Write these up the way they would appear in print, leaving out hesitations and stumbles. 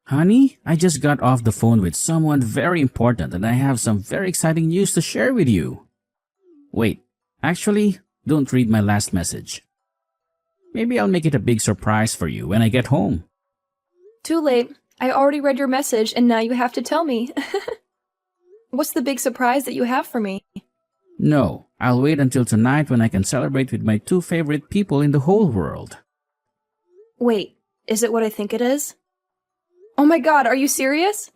Honey, I just got off the phone with someone very important and I have some very exciting news to share with you. Wait, actually, don't read my last message. Maybe I'll make it a big surprise for you when I get home. Too late. I already read your message and now you have to tell me. What's the big surprise that you have for me? No, I'll wait until tonight when I can celebrate with my two favorite people in the whole world. Wait, is it what I think it is? Oh my god, are you serious?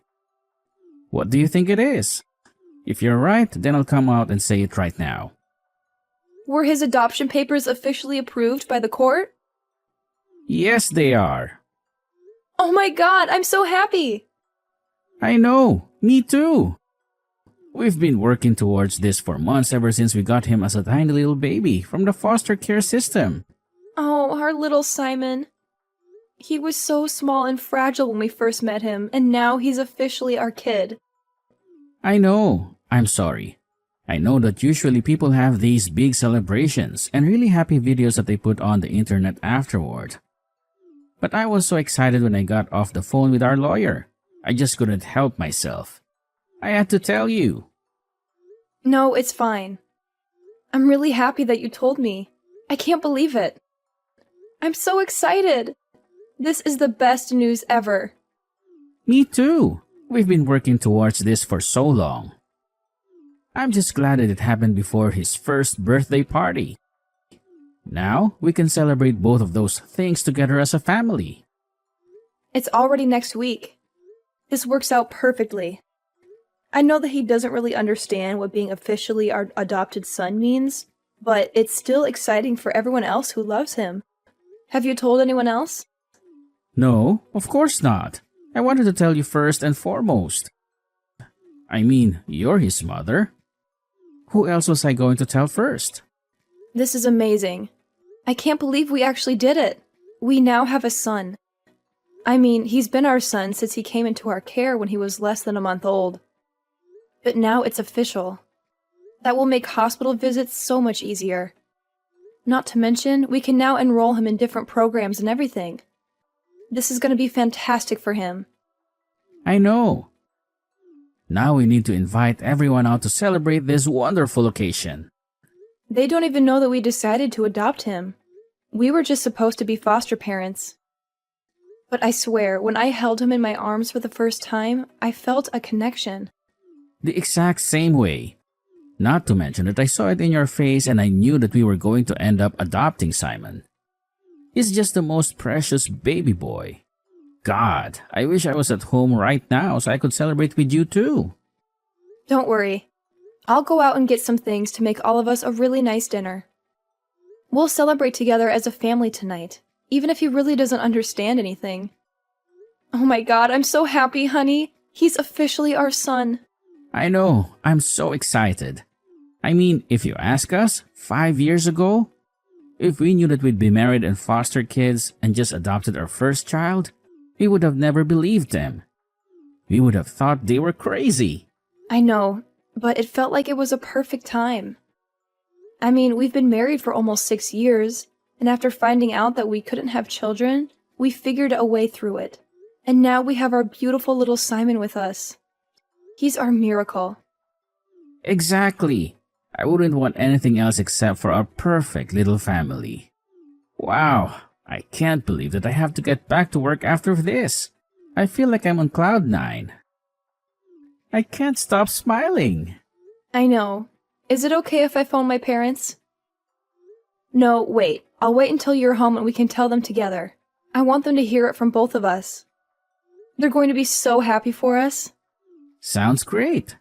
What do you think it is? If you're right, then I'll come out and say it right now. Were his adoption papers officially approved by the court? Yes, they are. Oh my god, I'm so happy! I know, me too. We've been working towards this for months ever since we got him as a tiny little baby from the foster care system. Oh, our little Simon. He was so small and fragile when we first met him, and now he's officially our kid. I know, I'm sorry. I know that usually people have these big celebrations and really happy videos that they put on the internet afterward. But I was so excited when I got off the phone with our lawyer. I just couldn't help myself. I had to tell you. No, it's fine. I'm really happy that you told me. I can't believe it. I'm so excited. This is the best news ever. Me too. We've been working towards this for so long. I'm just glad that it happened before his first birthday party. Now, we can celebrate both of those things together as a family. It's already next week. This works out perfectly. I know that he doesn't really understand what being officially our adopted son means, but it's still exciting for everyone else who loves him. Have you told anyone else? No, of course not. I wanted to tell you first and foremost. I mean, you're his mother. Who else was I going to tell first? This is amazing. I can't believe we actually did it. We now have a son. I mean, he's been our son since he came into our care when he was less than a month old. But now it's official. That will make hospital visits so much easier. Not to mention, we can now enroll him in different programs and everything. This is going to be fantastic for him. I know. Now we need to invite everyone out to celebrate this wonderful occasion. They don't even know that we decided to adopt him. We were just supposed to be foster parents. But I swear, when I held him in my arms for the first time, I felt a connection. The exact same way. Not to mention that I saw it in your face and I knew that we were going to end up adopting Simon. He's just the most precious baby boy. God, I wish I was at home right now so I could celebrate with you too. Don't worry. I'll go out and get some things to make all of us a really nice dinner. We'll celebrate together as a family tonight, even if he really doesn't understand anything. Oh my god, I'm so happy, honey. He's officially our son. I know, I'm so excited. I mean, if you ask us, 5 years ago, if we knew that we'd be married and foster kids and just adopted our first child, we would have never believed them. We would have thought they were crazy. I know, but it felt like it was a perfect time. I mean, we've been married for almost 6 years, and after finding out that we couldn't have children, we figured a way through it. And now we have our beautiful little Simon with us. He's our miracle. Exactly. I wouldn't want anything else except for our perfect little family. Wow, I can't believe that I have to get back to work after this. I feel like I'm on cloud 9. I can't stop smiling. I know. Is it okay if I phone my parents? No, wait. I'll wait until you're home and we can tell them together. I want them to hear it from both of us. They're going to be so happy for us. Sounds great.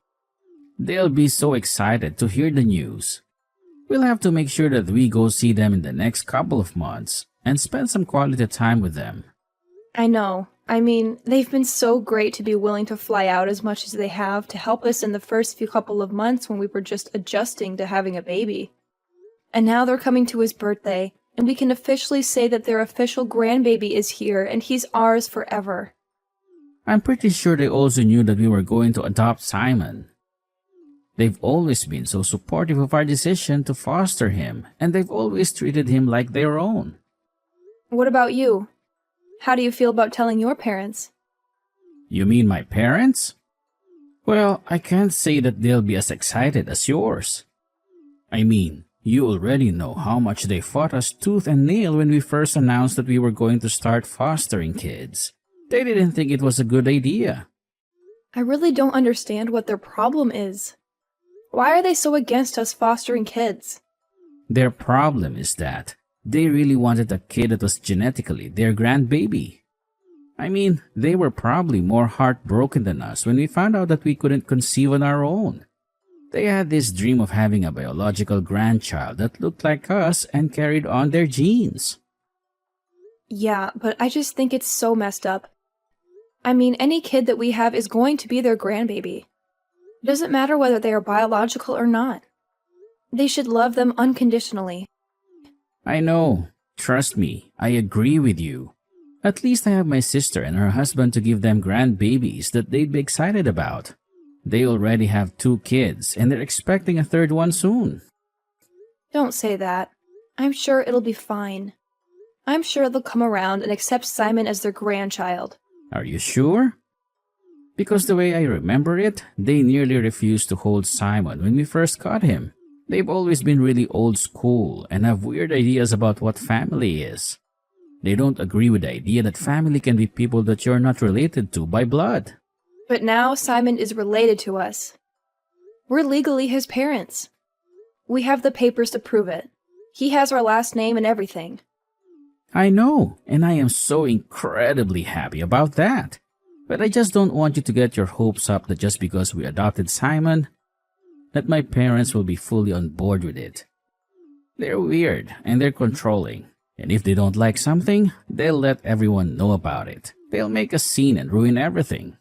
They'll be so excited to hear the news. We'll have to make sure that we go see them in the next couple of months and spend some quality time with them. I know. I mean, they've been so great to be willing to fly out as much as they have to help us in the first few couple of months when we were just adjusting to having a baby. And now they're coming to his birthday, and we can officially say that their official grandbaby is here and he's ours forever. I'm pretty sure they also knew that we were going to adopt Simon. They've always been so supportive of our decision to foster him, and they've always treated him like their own. What about you? How do you feel about telling your parents? You mean my parents? Well, I can't say that they'll be as excited as yours. I mean, you already know how much they fought us tooth and nail when we first announced that we were going to start fostering kids. They didn't think it was a good idea. I really don't understand what their problem is. Why are they so against us fostering kids? Their problem is that they really wanted a kid that was genetically their grandbaby. I mean, they were probably more heartbroken than us when we found out that we couldn't conceive on our own. They had this dream of having a biological grandchild that looked like us and carried on their genes. Yeah, but I just think it's so messed up. I mean, any kid that we have is going to be their grandbaby. It doesn't matter whether they are biological or not. They should love them unconditionally. I know. Trust me, I agree with you. At least I have my sister and her husband to give them grandbabies that they'd be excited about. They already have 2 kids and they're expecting a 3rd one soon. Don't say that. I'm sure it'll be fine. I'm sure they'll come around and accept Simon as their grandchild. Are you sure? Because the way I remember it, they nearly refused to hold Simon when we first caught him. They've always been really old school and have weird ideas about what family is. They don't agree with the idea that family can be people that you're not related to by blood. But now Simon is related to us. We're legally his parents. We have the papers to prove it. He has our last name and everything. I know, and I am so incredibly happy about that. But I just don't want you to get your hopes up that just because we adopted Simon, that my parents will be fully on board with it. They're weird and they're controlling. And if they don't like something, they'll let everyone know about it. They'll make a scene and ruin everything.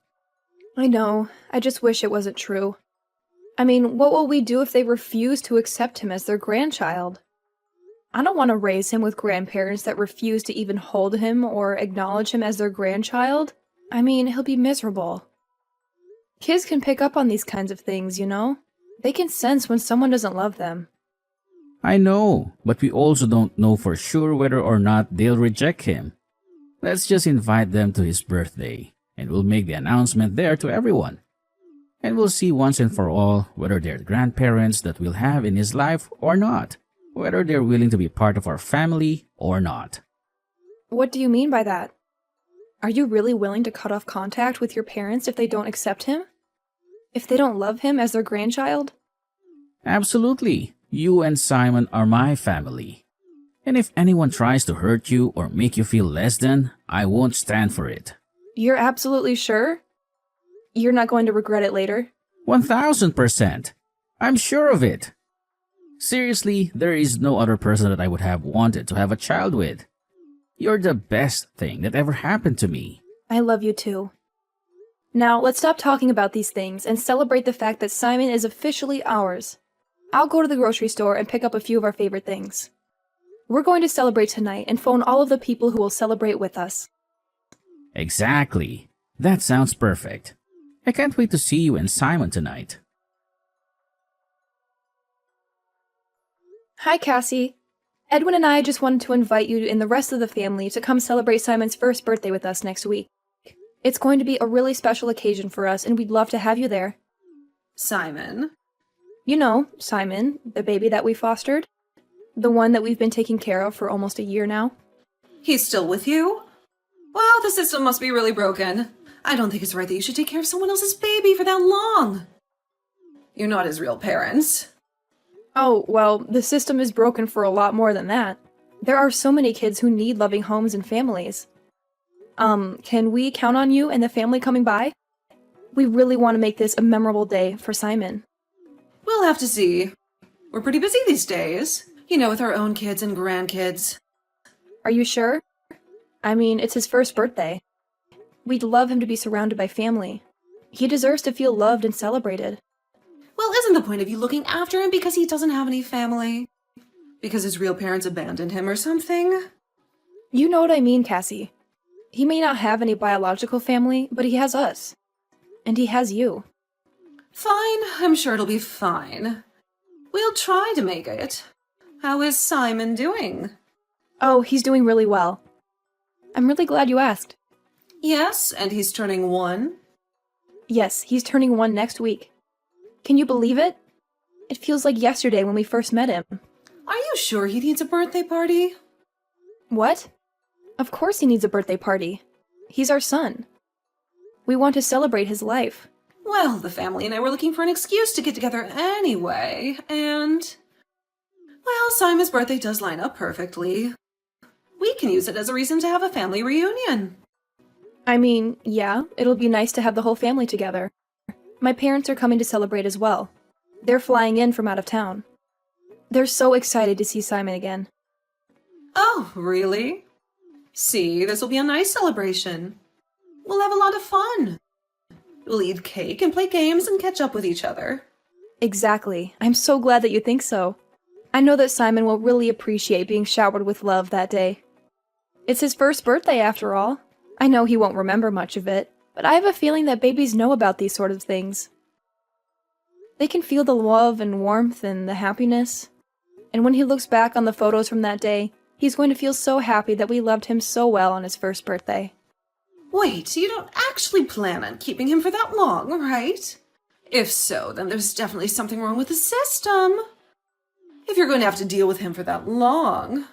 I know. I just wish it wasn't true. I mean, what will we do if they refuse to accept him as their grandchild? I don't want to raise him with grandparents that refuse to even hold him or acknowledge him as their grandchild. I mean, he'll be miserable. Kids can pick up on these kinds of things, you know? They can sense when someone doesn't love them. I know, but we also don't know for sure whether or not they'll reject him. Let's just invite them to his birthday, and we'll make the announcement there to everyone. And we'll see once and for all whether they're grandparents that we'll have in his life or not, whether they're willing to be part of our family or not. What do you mean by that? Are you really willing to cut off contact with your parents if they don't accept him? If they don't love him as their grandchild? Absolutely. You and Simon are my family. And if anyone tries to hurt you or make you feel less than, I won't stand for it. You're absolutely sure? You're not going to regret it later? 1000%. I'm sure of it. Seriously, there is no other person that I would have wanted to have a child with. You're the best thing that ever happened to me. I love you too. Now, let's stop talking about these things and celebrate the fact that Simon is officially ours. I'll go to the grocery store and pick up a few of our favorite things. We're going to celebrate tonight and phone all of the people who will celebrate with us. Exactly. That sounds perfect. I can't wait to see you and Simon tonight. Hi, Cassie. Edwin and I just wanted to invite you and the rest of the family to come celebrate Simon's first birthday with us next week. It's going to be a really special occasion for us, and we'd love to have you there. Simon? You know, Simon, the baby that we fostered. The one that we've been taking care of for almost a year now. He's still with you? Wow, the system must be really broken. I don't think it's right that you should take care of someone else's baby for that long. You're not his real parents. Oh, well, the system is broken for a lot more than that. There are so many kids who need loving homes and families. Can we count on you and the family coming by? We really want to make this a memorable day for Simon. We'll have to see. We're pretty busy these days. You know, with our own kids and grandkids. Are you sure? I mean, it's his first birthday. We'd love him to be surrounded by family. He deserves to feel loved and celebrated. Well, isn't the point of you looking after him because he doesn't have any family? Because his real parents abandoned him or something? You know what I mean, Cassie. He may not have any biological family, but he has us. And he has you. Fine, I'm sure it'll be fine. We'll try to make it. How is Simon doing? Oh, he's doing really well. I'm really glad you asked. Yes, and he's turning 1. Yes, he's turning 1 next week. Can you believe it? It feels like yesterday when we first met him. Are you sure he needs a birthday party? What? Of course he needs a birthday party. He's our son. We want to celebrate his life. Well, the family and I were looking for an excuse to get together anyway, and... Well, Simon's birthday does line up perfectly. We can use it as a reason to have a family reunion. I mean, yeah, it'll be nice to have the whole family together. My parents are coming to celebrate as well. They're flying in from out of town. They're so excited to see Simon again. Oh, really? See, this will be a nice celebration. We'll have a lot of fun. We'll eat cake and play games and catch up with each other. Exactly. I'm so glad that you think so. I know that Simon will really appreciate being showered with love that day. It's his first birthday after all. I know he won't remember much of it, but I have a feeling that babies know about these sort of things. They can feel the love and warmth and the happiness. And when he looks back on the photos from that day, he's going to feel so happy that we loved him so well on his first birthday. Wait, you don't actually plan on keeping him for that long, right? If so, then there's definitely something wrong with the system. If you're going to have to deal with him for that long,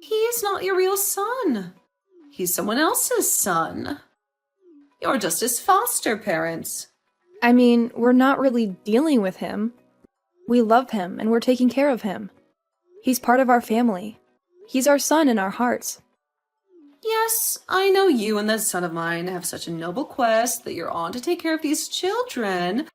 he's not your real son. He's someone else's son. You're just his foster parents. I mean, we're not really dealing with him. We love him and we're taking care of him. He's part of our family. He's our son in our hearts. Yes, I know you and that son of mine have such a noble quest that you're on to take care of these children.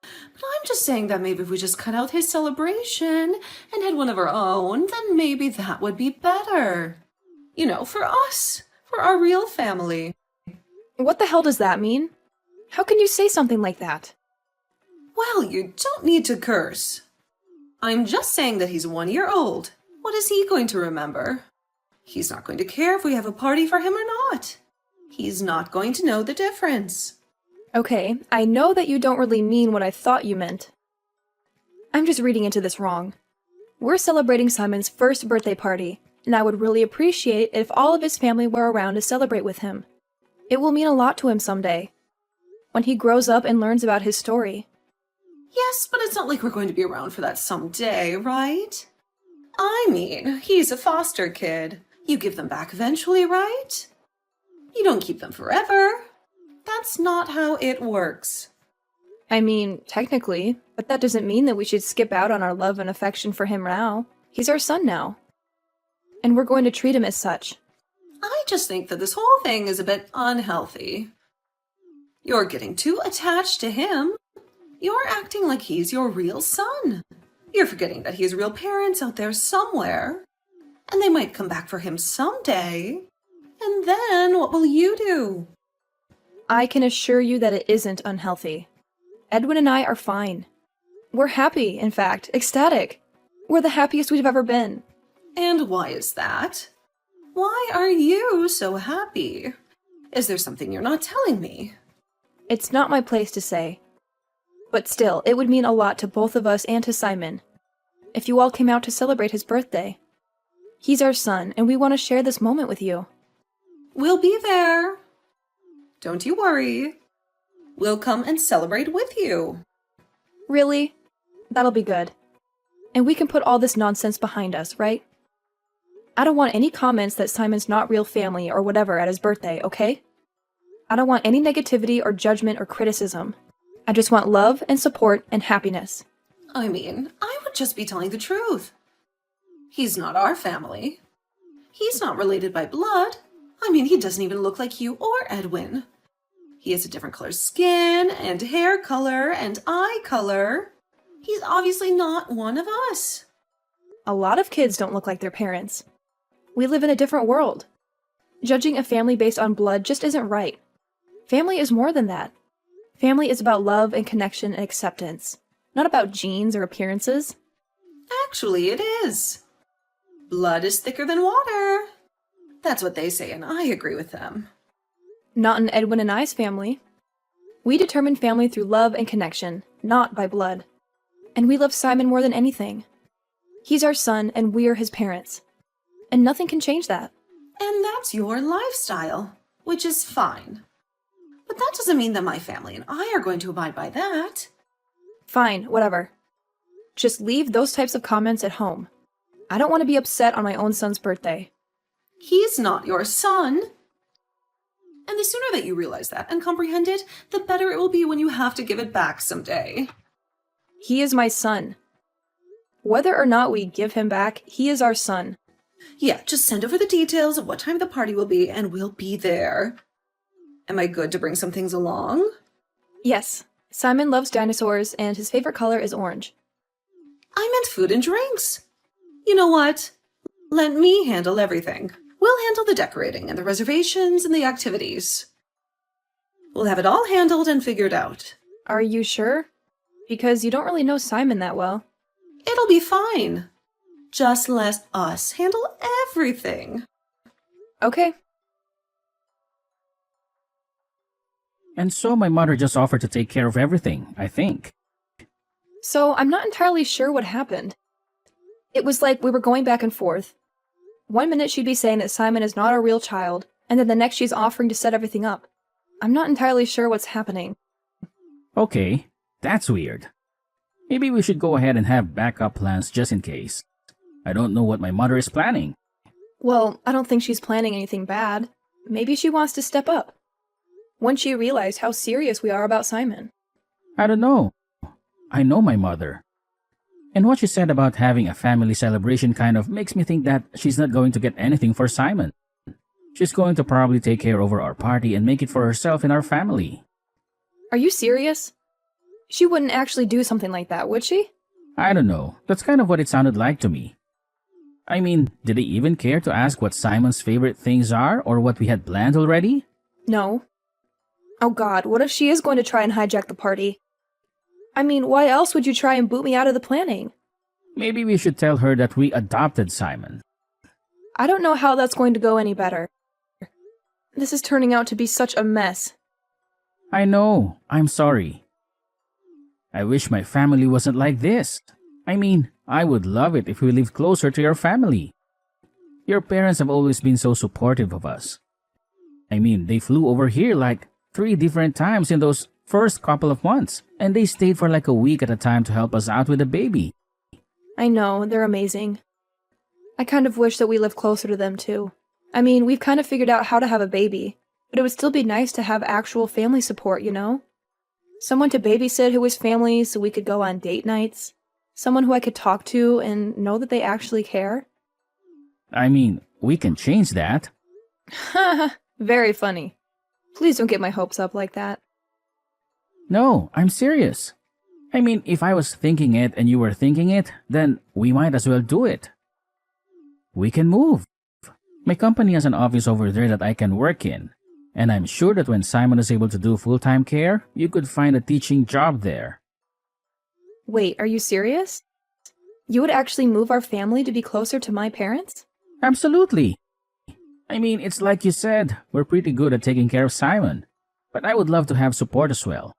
But I'm just saying that maybe if we just cut out his celebration and had one of our own, then maybe that would be better. You know, for us, for our real family. What the hell does that mean? How can you say something like that? Well, you don't need to curse. I'm just saying that he's 1 year old. What is he going to remember? He's not going to care if we have a party for him or not. He's not going to know the difference. Okay, I know that you don't really mean what I thought you meant. I'm just reading into this wrong. We're celebrating Simon's first birthday party, and I would really appreciate it if all of his family were around to celebrate with him. It will mean a lot to him someday, when he grows up and learns about his story. Yes, but it's not like we're going to be around for that someday, right? I mean, he's a foster kid. You give them back eventually, right? You don't keep them forever. That's not how it works. I mean, technically, but that doesn't mean that we should skip out on our love and affection for him now. He's our son now. And we're going to treat him as such. I just think that this whole thing is a bit unhealthy. You're getting too attached to him. You're acting like he's your real son. You're forgetting that he has real parents out there somewhere. And they might come back for him someday. And then what will you do? I can assure you that it isn't unhealthy. Edwin and I are fine. We're happy, in fact, ecstatic. We're the happiest we've ever been. And why is that? Why are you so happy? Is there something you're not telling me? It's not my place to say. But still, it would mean a lot to both of us and to Simon if you all came out to celebrate his birthday. He's our son, and we want to share this moment with you. We'll be there. Don't you worry. We'll come and celebrate with you. Really? That'll be good. And we can put all this nonsense behind us, right? I don't want any comments that Simon's not real family or whatever at his birthday, okay? I don't want any negativity or judgment or criticism. I just want love and support and happiness. I mean, I would just be telling the truth. He's not our family. He's not related by blood. I mean, he doesn't even look like you or Edwin. He has a different color skin and hair color and eye color. He's obviously not one of us. A lot of kids don't look like their parents. We live in a different world. Judging a family based on blood just isn't right. Family is more than that. Family is about love and connection and acceptance, not about genes or appearances. Actually, it is. Blood is thicker than water. That's what they say, and I agree with them. Not in Edwin and I's family. We determine family through love and connection, not by blood. And we love Simon more than anything. He's our son, and we're his parents. And nothing can change that. And that's your lifestyle, which is fine. But that doesn't mean that my family and I are going to abide by that. Fine, whatever. Just leave those types of comments at home. I don't want to be upset on my own son's birthday. He's not your son. And the sooner that you realize that and comprehend it, the better it will be when you have to give it back someday. He is my son. Whether or not we give him back, he is our son. Yeah, just send over the details of what time the party will be and we'll be there. Am I good to bring some things along? Yes, Simon loves dinosaurs and his favorite color is orange. I meant food and drinks. You know what? Let me handle everything. We'll handle the decorating and the reservations and the activities. We'll have it all handled and figured out. Are you sure? Because you don't really know Simon that well. It'll be fine. Just let us handle everything. Okay. And so my mother just offered to take care of everything, I think. So I'm not entirely sure what happened. It was like we were going back and forth. One minute she'd be saying that Simon is not our real child, and then the next she's offering to set everything up. I'm not entirely sure what's happening. Okay, that's weird. Maybe we should go ahead and have backup plans just in case. I don't know what my mother is planning. Well, I don't think she's planning anything bad. Maybe she wants to step up. Once she realized how serious we are about Simon. I don't know. I know my mother. And what she said about having a family celebration kind of makes me think that she's not going to get anything for Simon. She's going to probably take care over our party and make it for herself and our family. Are you serious? She wouldn't actually do something like that, would she? I don't know. That's kind of what it sounded like to me. I mean, did they even care to ask what Simon's favorite things are or what we had planned already? No. Oh god, what if she is going to try and hijack the party? I mean, why else would you try and boot me out of the planning? Maybe we should tell her that we adopted Simon. I don't know how that's going to go any better. This is turning out to be such a mess. I know. I'm sorry. I wish my family wasn't like this. I mean, I would love it if we lived closer to your family. Your parents have always been so supportive of us. I mean, they flew over here like 3 different times in those first couple of months, and they stayed for like a week at a time to help us out with the baby. I know, they're amazing. I kind of wish that we lived closer to them too. I mean, we've kind of figured out how to have a baby, but it would still be nice to have actual family support, you know? Someone to babysit who was family so we could go on date nights. Someone who I could talk to and know that they actually care. I mean, we can change that. Haha, very funny. Please don't get my hopes up like that. No, I'm serious. I mean, if I was thinking it and you were thinking it, then we might as well do it. We can move. My company has an office over there that I can work in. And I'm sure that when Simon is able to do full-time care, you could find a teaching job there. Wait, are you serious? You would actually move our family to be closer to my parents? Absolutely. I mean, it's like you said, we're pretty good at taking care of Simon. But I would love to have support as well.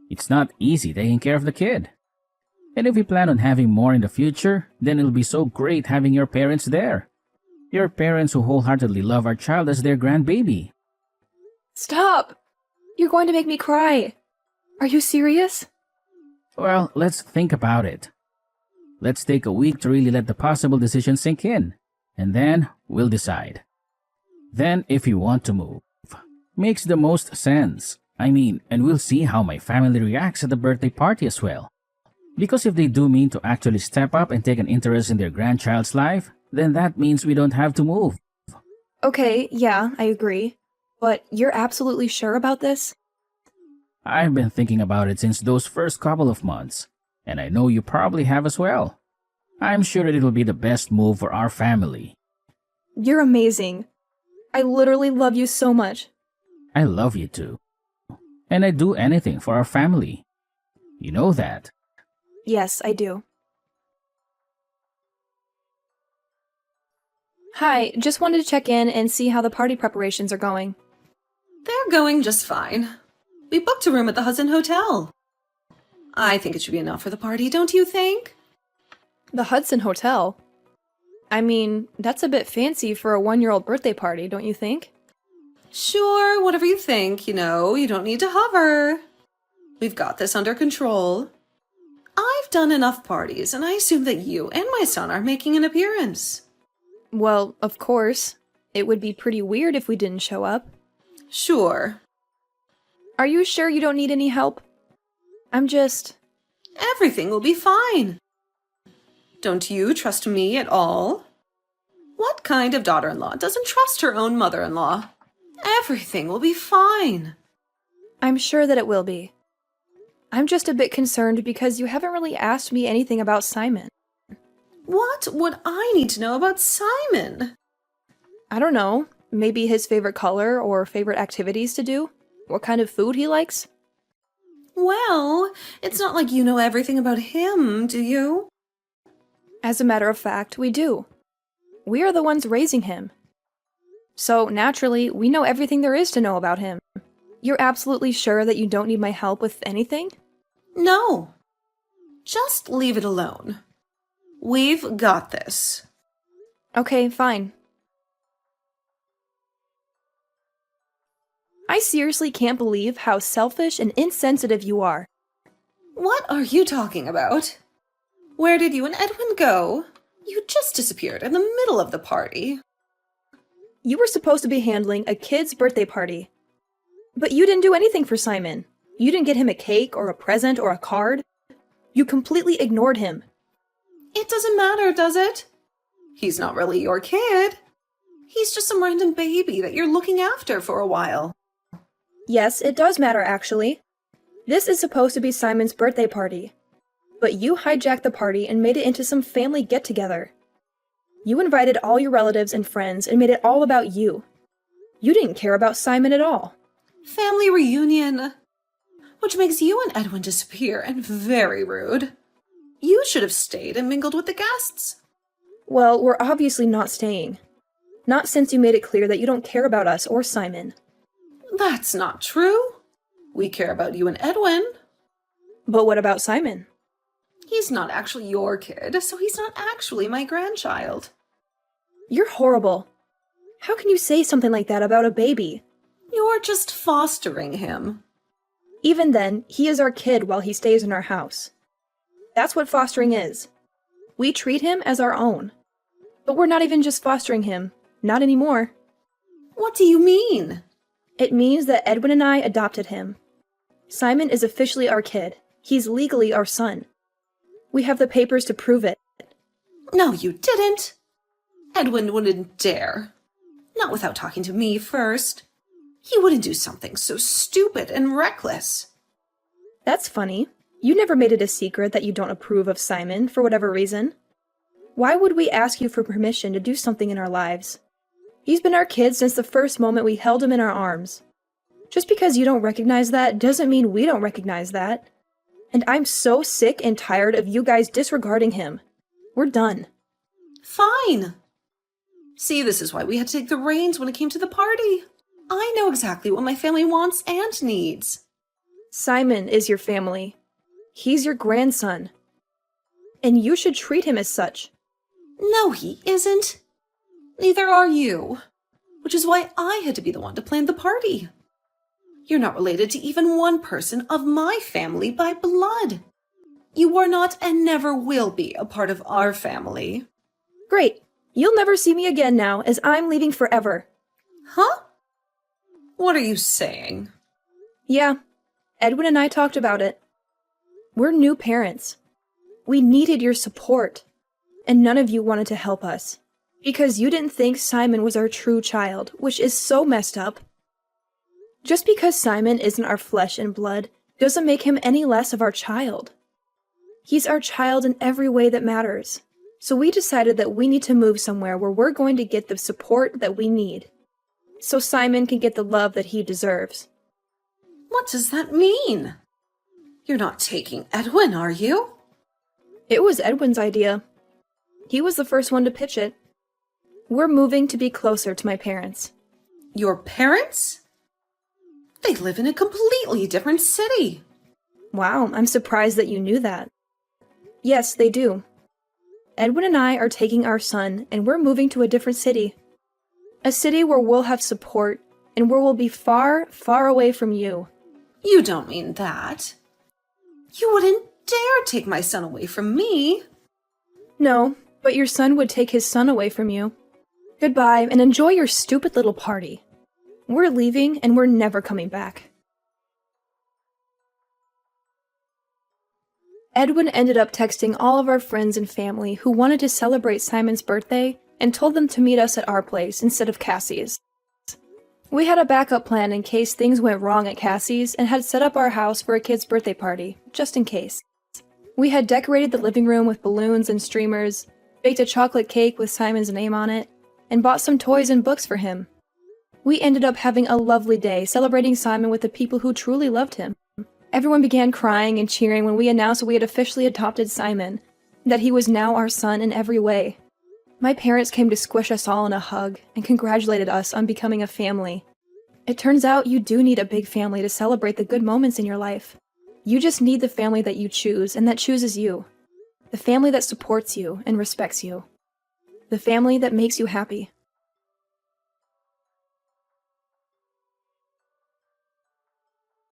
It's not easy taking care of the kid. And if we plan on having more in the future, then it'll be so great having your parents there. Your parents who wholeheartedly love our child as their grandbaby. Stop! You're going to make me cry. Are you serious? Well, let's think about it. Let's take a week to really let the possible decision sink in. And then we'll decide. Then if you want to move. Makes the most sense. I mean, and we'll see how my family reacts at the birthday party as well. Because if they do mean to actually step up and take an interest in their grandchild's life, then that means we don't have to move. Okay, yeah, I agree. But you're absolutely sure about this? I've been thinking about it since those first couple of months, and I know you probably have as well. I'm sure that it'll be the best move for our family. You're amazing. I literally love you so much. I love you too. And I'd do anything for our family. You know that. Yes, I do. Hi, just wanted to check in and see how the party preparations are going. They're going just fine. We booked a room at the Hudson Hotel. I think it should be enough for the party, don't you think? The Hudson Hotel? I mean, that's a bit fancy for a 1-year-old birthday party, don't you think? Sure, whatever you think, you don't need to hover. We've got this under control. I've done enough parties, and I assume that you and my son are making an appearance. Well, of course. It would be pretty weird if we didn't show up. Sure. Are you sure you don't need any help? Everything will be fine. Don't you trust me at all? What kind of daughter-in-law doesn't trust her own mother-in-law? Everything will be fine. I'm sure that it will be. I'm just a bit concerned because you haven't really asked me anything about Simon. What would I need to know about Simon? I don't know. Maybe his favorite color or favorite activities to do? What kind of food he likes? Well, it's not like you know everything about him, do you? As a matter of fact, we do. We are the ones raising him. So, naturally, we know everything there is to know about him. You're absolutely sure that you don't need my help with anything? No. Just leave it alone. We've got this. Okay, fine. I seriously can't believe how selfish and insensitive you are. What are you talking about? Where did you and Edwin go? You just disappeared in the middle of the party. You were supposed to be handling a kid's birthday party. But you didn't do anything for Simon. You didn't get him a cake or a present or a card. You completely ignored him. It doesn't matter, does it? He's not really your kid. He's just some random baby that you're looking after for a while. Yes, it does matter, actually. This is supposed to be Simon's birthday party. But you hijacked the party and made it into some family get-together. You invited all your relatives and friends and made it all about you. You didn't care about Simon at all. Family reunion. Which makes you and Edwin disappear and very rude. You should have stayed and mingled with the guests. Well, we're obviously not staying. Not since you made it clear that you don't care about us or Simon. That's not true. We care about you and Edwin. But what about Simon? He's not actually your kid, so he's not actually my grandchild. You're horrible. How can you say something like that about a baby? You're just fostering him. Even then, he is our kid while he stays in our house. That's what fostering is. We treat him as our own. But we're not even just fostering him. Not anymore. What do you mean? It means that Edwin and I adopted him. Simon is officially our kid. He's legally our son. We have the papers to prove it. No, you didn't. Edwin wouldn't dare. Not without talking to me first. He wouldn't do something so stupid and reckless. That's funny. You never made it a secret that you don't approve of Simon for whatever reason. Why would we ask you for permission to do something in our lives? He's been our kid since the first moment we held him in our arms. Just because you don't recognize that doesn't mean we don't recognize that. And I'm so sick and tired of you guys disregarding him. We're done. Fine. See, this is why we had to take the reins when it came to the party. I know exactly what my family wants and needs. Simon is your family. He's your grandson. And you should treat him as such. No, he isn't. Neither are you. Which is why I had to be the one to plan the party. You're not related to even one person of my family by blood. You are not and never will be a part of our family. Great. You'll never see me again now, as I'm leaving forever. Huh? What are you saying? Yeah, Edwin and I talked about it. We're new parents. We needed your support, and none of you wanted to help us. Because you didn't think Simon was our true child, which is so messed up. Just because Simon isn't our flesh and blood doesn't make him any less of our child. He's our child in every way that matters. So we decided that we need to move somewhere where we're going to get the support that we need. So Simon can get the love that he deserves. What does that mean? You're not taking Edwin, are you? It was Edwin's idea. He was the first one to pitch it. We're moving to be closer to my parents. Your parents? They live in a completely different city. Wow, I'm surprised that you knew that. Yes, they do. Edwin and I are taking our son, and we're moving to a different city. A city where we'll have support and where we'll be far, far away from you. You don't mean that. You wouldn't dare take my son away from me. No, but your son would take his son away from you. Goodbye, and enjoy your stupid little party. We're leaving, and we're never coming back. Edwin ended up texting all of our friends and family who wanted to celebrate Simon's birthday and told them to meet us at our place instead of Cassie's. We had a backup plan in case things went wrong at Cassie's and had set up our house for a kid's birthday party, just in case. We had decorated the living room with balloons and streamers, baked a chocolate cake with Simon's name on it, and bought some toys and books for him. We ended up having a lovely day celebrating Simon with the people who truly loved him. Everyone began crying and cheering when we announced that we had officially adopted Simon, that he was now our son in every way. My parents came to squish us all in a hug and congratulated us on becoming a family. It turns out you do need a big family to celebrate the good moments in your life. You just need the family that you choose and that chooses you. The family that supports you and respects you. The family that makes you happy.